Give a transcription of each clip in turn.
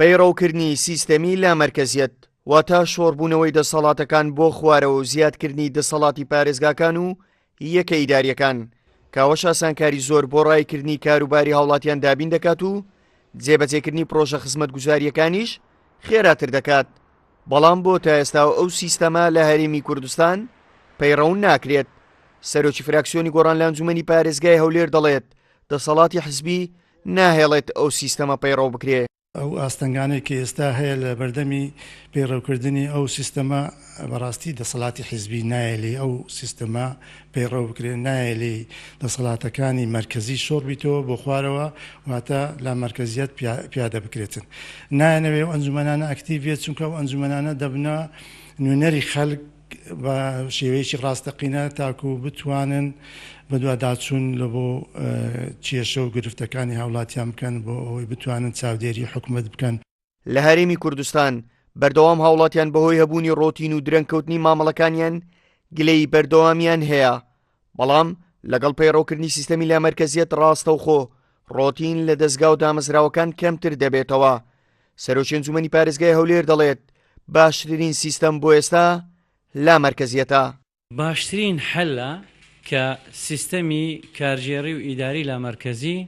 پەیڕەوکردنی سیستەمی لامەرکەزیەت واتە شۆڕبوونەوەی دەسەڵاتەکان بۆ خوارەوە و زیادکردنی دەسەڵاتی پارێزگاکان و یەکە ئیداریەکان کاوەش ئاسانکاری زۆر بۆ ڕایکردنی کاروباری هاوڵاتیان دابین دەکات و جێبەجێکردنی پرۆژە خزمەتگوزاریەکانیش خێراتر دەکات. بەڵام بۆ تا ئێستا ئەو سیستەمە لە هەرێمی کوردستان پەیڕەون ناکرێت. سەرۆکی فراکسیۆنی گۆڕان لە ئەنجومەنی پارێزگای هەولێر دەڵێت دەسەڵاتی حزبی ناهێڵێت ئەو سیستەمە پەیڕەو بکرێت. ئەو ئاستەنگانەی کە ئێستا هەیە لە بەردەمی پەیڕەوکردنی ئەو سیستەمە بەڕاستی دەسەڵاتی حیزبی نایەلی ئەو سیستەمە پەیڕەو بکرێت، نایەلی دەسەڵاتەکانی مەرکەزی شۆڕ بیتەوە بۆ خوارەوە واتە لا مەرکەزیەت پیادە بکرێتن. نایەنەوێ ئەو ئەنجومەنانە ئەکتیڤێت چونکە ئەو ئەنجومەنانە دەبنە نوێنەری خەڵک بە شێوەیەکی ڕاستەقینە تاکو بتوانن بەدواداچوون لە بۆ کێشە و گرفتەکانی هاوڵاتیان بکەن بۆ ئەوەی بتوانن چاودێری حکومەت بکەن. لە هەرێمی کوردستان بەردەوام هاوڵاتیان بەهۆی هەبوونی ڕۆتین و درەنگکەوتنی مامەڵەکانیان گلەی بەردەوامیان هەیە. بەڵام لەگەڵ پەیڕەوکردنی سیستەمی لامەرکەزیەت ڕاستەوخۆ ڕۆتین لە دەستگا و دامەزراوەکان کەمتر دەبێتەوە. سەرۆکی ئەنجومەنی پارێزگای هەولێر دەڵێت باشترین سیستەم بۆ ئێستا لامەرکەزیەتە. باشترین حەلە کە سیستەمی کارژێڕی و ئیداری لامەرکەزی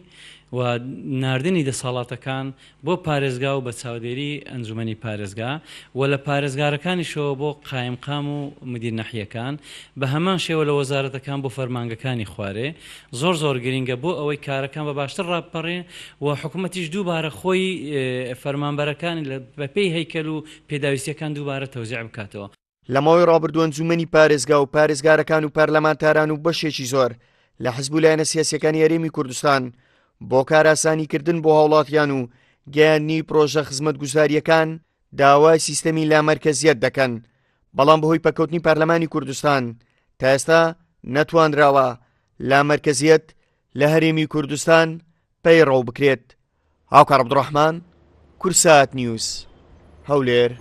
و ناردنی دەسەڵاتەکان بۆ پارێزگا و بە چاودێری ئەنجومەنی پارێزگا و لە پارێزگارەکانیشەوە بۆ قایمقام و مدیر نەحیەکان بە هەمان شێوە لە وەزارەتەکان بۆ فەرمانگەکانی خوارێ زۆر گرینگە بۆ ئەوەی کارەکان بە باشتر ڕابپەڕێن و حکوومەتیش دووبارە خۆی فەرمانبەرەکانی بەپێی هەیکەل و پێداویستیەکان دووبارە تەوزیع بکاتەوە. لە ماوەی ڕابردوو ئەنجومەنی پارێزگا و پارێزگارەکان و پەرلەمانتاران و بەشێکی زۆر لە حزب و لایەنە سیاسیەکانی هەرێمی کوردستان بۆ کاراسانیکردن بۆ هاوڵاتیان و گەیاندنی پرۆژە خزمەتگوزاریەکان داوای سیستەمی لامەرکەزیەت دەکەن. بەڵام بەهۆی پەکەوتنی پەرلەمانی کوردستان تا ئێستا نەتوانراوە لامەرکەزیەت لە هەرێمی کوردستان پەیڕەو بکرێت. هاوکار عەبدوڕەحمان، کورسات نیوز، هەولێر.